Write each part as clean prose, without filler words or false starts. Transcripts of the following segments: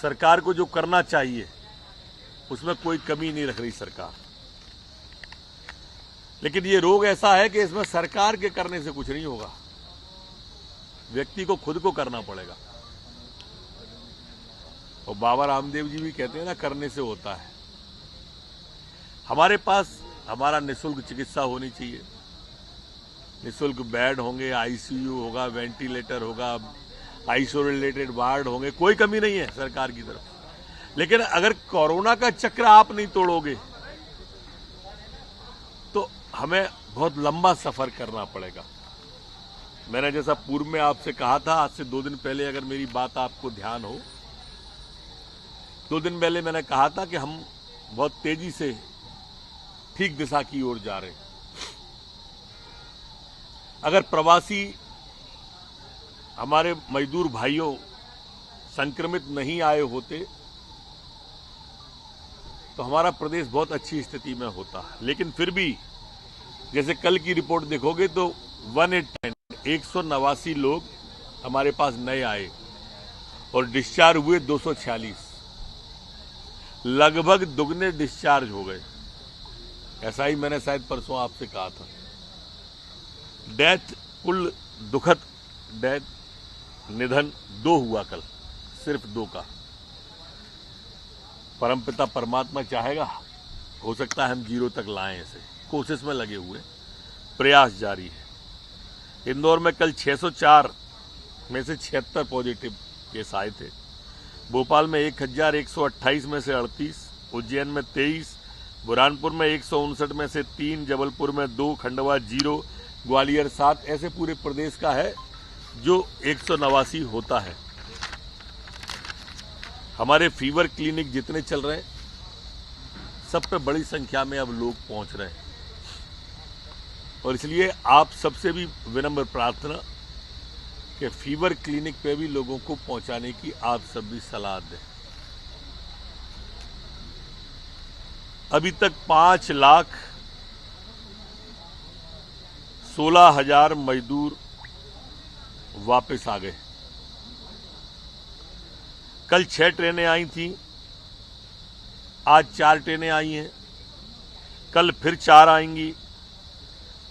सरकार को जो करना चाहिए उसमें कोई कमी नहीं रख रही सरकार। लेकिन ये रोग ऐसा है कि इसमें सरकार के करने से कुछ नहीं होगा, व्यक्ति को खुद को करना पड़ेगा। और बाबा रामदेव जी भी कहते हैं ना, करने से होता है। हमारे पास हमारा निःशुल्क चिकित्सा होनी चाहिए, निःशुल्क बेड होंगे, आईसीयू होगा, वेंटिलेटर होगा, आइसोलेटेड वार्ड होंगे, कोई कमी नहीं है सरकार की तरफ। लेकिन अगर कोरोना का चक्र आप नहीं तोड़ोगे तो हमें बहुत लंबा सफर करना पड़ेगा। मैंने जैसा पूर्व में आपसे कहा था, आज से 2 दिन पहले, अगर मेरी बात आपको ध्यान हो, 2 दिन पहले मैंने कहा था कि हम बहुत तेजी से ठीक दिशा की ओर जा रहे हैं। अगर प्रवासी हमारे मजदूर भाइयों संक्रमित नहीं आए होते तो हमारा प्रदेश बहुत अच्छी स्थिति में होता। लेकिन फिर भी जैसे कल की रिपोर्ट देखोगे तो 189 लोग हमारे पास नए आए और डिस्चार्ज हुए 246, लगभग दुगने डिस्चार्ज हो गए। ऐसा ही मैंने शायद परसों आपसे कहा था। डेथ, कुल दुखद डेथ, निधन 2 हुआ कल, सिर्फ 2 का। परमपिता परमात्मा चाहेगा, हो सकता है हम 0 तक लाएं। इसे कोशिश में लगे हुए, प्रयास जारी है। इंदौर में कल 604 में से 76 पॉजिटिव केस आए थे। भोपाल में 1128 में से 38, उज्जैन में 23, बुरहानपुर में 159 में से 3, जबलपुर में 2, खंडवा 0, ग्वालियर 7। ऐसे पूरे प्रदेश का है जो 189 होता है। हमारे फीवर क्लिनिक जितने चल रहे हैं सब पे बड़ी संख्या में अब लोग पहुंच रहे हैं। और इसलिए आप सबसे भी विनम्र प्रार्थना कि फीवर क्लिनिक पे भी लोगों को पहुंचाने की आप सब भी सलाह दें। अभी तक 5,16,000 मजदूर वापस आ गए। कल 6 ट्रेनें आई थी, आज 4 ट्रेनें आई हैं, कल फिर 4 आएंगी।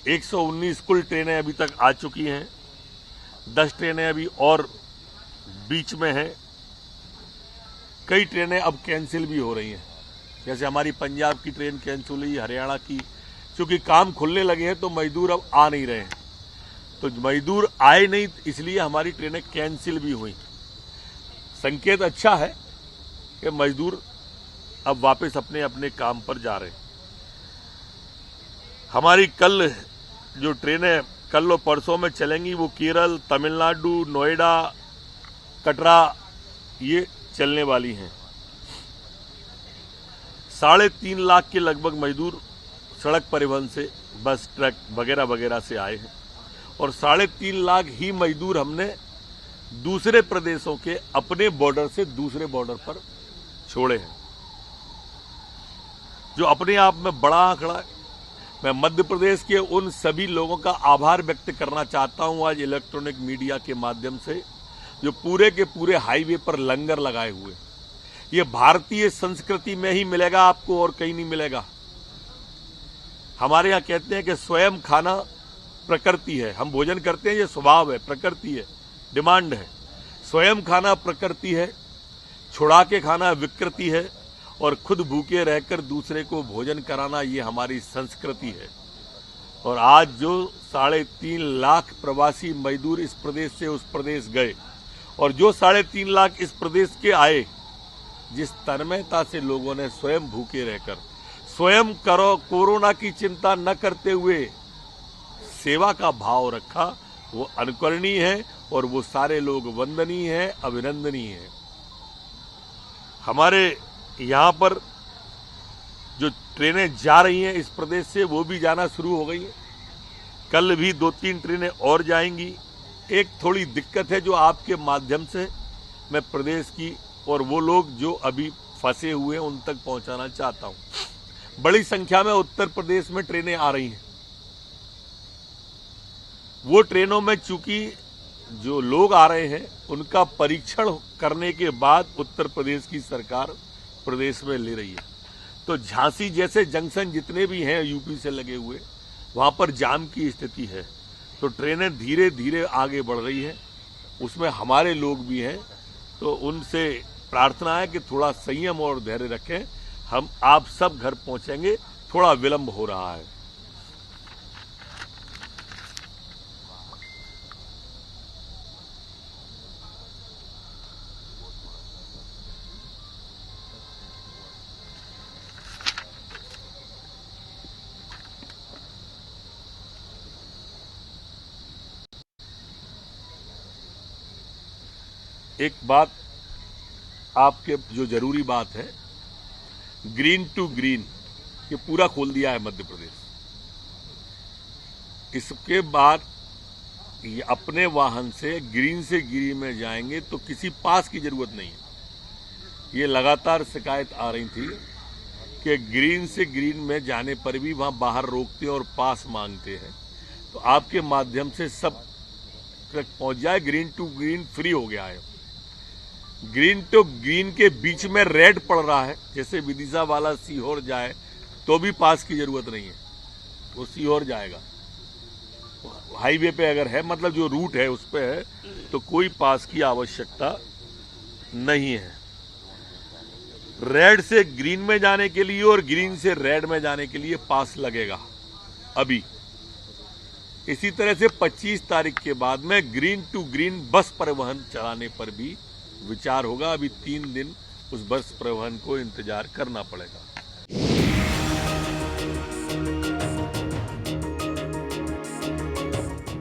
119 कुल ट्रेनें अभी तक आ चुकी हैं, 10 ट्रेनें अभी और बीच में हैं। कई ट्रेनें अब कैंसिल भी हो रही हैं, जैसे हमारी पंजाब की ट्रेन कैंसिल हुई, हरियाणा की। क्योंकि काम खुलने लगे हैं तो मजदूर अब आ नहीं रहे हैं, तो मजदूर आए नहीं, इसलिए हमारी ट्रेनें कैंसिल भी हुई। संकेत अच्छा है कि मजदूर अब वापस अपने अपने काम पर जा रहे हैं। हमारी कल जो ट्रेनें कल और परसों में चलेंगी वो केरल, तमिलनाडु, नोएडा, कटरा ये चलने वाली हैं। 3.5 लाख के लगभग मजदूर सड़क परिवहन से, बस, ट्रक वगैरह वगैरह से आए हैं और 3.5 लाख ही मजदूर हमने दूसरे प्रदेशों के अपने बॉर्डर से दूसरे बॉर्डर पर छोड़े हैं, जो अपने आप में बड़ा आंकड़ा है। मैं मध्य प्रदेश के उन सभी लोगों का आभार व्यक्त करना चाहता हूं आज इलेक्ट्रॉनिक मीडिया के माध्यम से, जो पूरे के पूरे हाईवे पर लंगर लगाए हुए। ये भारतीय संस्कृति में ही मिलेगा आपको और कहीं नहीं मिलेगा। हमारे यहाँ कहते हैं कि स्वयं खाना प्रकृति है। हम भोजन करते हैं, ये स्वभाव है, प्रकृति है, डिमांड है। स्वयं खाना प्रकृति है, छुड़ा के खाना विकृति है, और खुद भूखे रहकर दूसरे को भोजन कराना ये हमारी संस्कृति है। और आज जो 3.5 लाख प्रवासी मजदूर इस प्रदेश से उस प्रदेश गए और जो 3.5 लाख इस प्रदेश के आए, जिस तन्मयता से लोगों ने स्वयं भूखे रहकर, स्वयं कोरोना की चिंता न करते हुए सेवा का भाव रखा, वो अनुकरणीय है और वो सारे लोग वंदनीय हैं, अभिनंदनीय हैं। हमारे यहाँ पर जो ट्रेनें जा रही हैं इस प्रदेश से, वो भी जाना शुरू हो गई हैं। कल भी 2-3 ट्रेनें और जाएंगी। एक थोड़ी दिक्कत है जो आपके माध्यम से मैं प्रदेश की और वो लोग जो अभी फंसे हुए हैं उन तक पहुंचाना चाहता हूं। बड़ी संख्या में उत्तर प्रदेश में ट्रेनें आ रही हैं। वो ट्रेनों में चूंकि जो लोग आ रहे हैं उनका परीक्षण करने के बाद उत्तर प्रदेश की सरकार प्रदेश में ले रही है। तो झांसी जैसे जंक्शन जितने भी हैं यूपी से लगे हुए, वहां पर जाम की स्थिति है, तो ट्रेनें धीरे धीरे आगे बढ़ रही हैं, उसमें हमारे लोग भी हैं। तो उनसे प्रार्थना है कि थोड़ा संयम और धैर्य रखें, हम आप सब घर पहुंचेंगे, थोड़ा विलंब हो रहा है। एक बात आपके जो जरूरी बात है, ग्रीन टू ग्रीन ये पूरा खोल दिया है मध्य प्रदेश। इसके बाद ये अपने वाहन से ग्रीन से ग्रीन में जाएंगे तो किसी पास की जरूरत नहीं है। ये लगातार शिकायत आ रही थी कि ग्रीन से ग्रीन में जाने पर भी वहां बाहर रोकते हैं और पास मांगते हैं। तो आपके माध्यम से सब तक पहुंच जाए, ग्रीन टू ग्रीन फ्री हो गया है। ग्रीन टू ग्रीन के बीच में रेड पड़ रहा है, जैसे विदिशा वाला सीहोर जाए तो भी पास की जरूरत नहीं है, वो सीहोर जाएगा। हाईवे पे अगर है, मतलब जो रूट है उस पे है, तो कोई पास की आवश्यकता नहीं है। रेड से ग्रीन में जाने के लिए और ग्रीन से रेड में जाने के लिए पास लगेगा अभी। इसी तरह से 25 तारीख के बाद में ग्रीन टू ग्रीन बस परिवहन चलाने पर भी विचार होगा। अभी 3 दिन उस बस परिवहन को इंतजार करना पड़ेगा।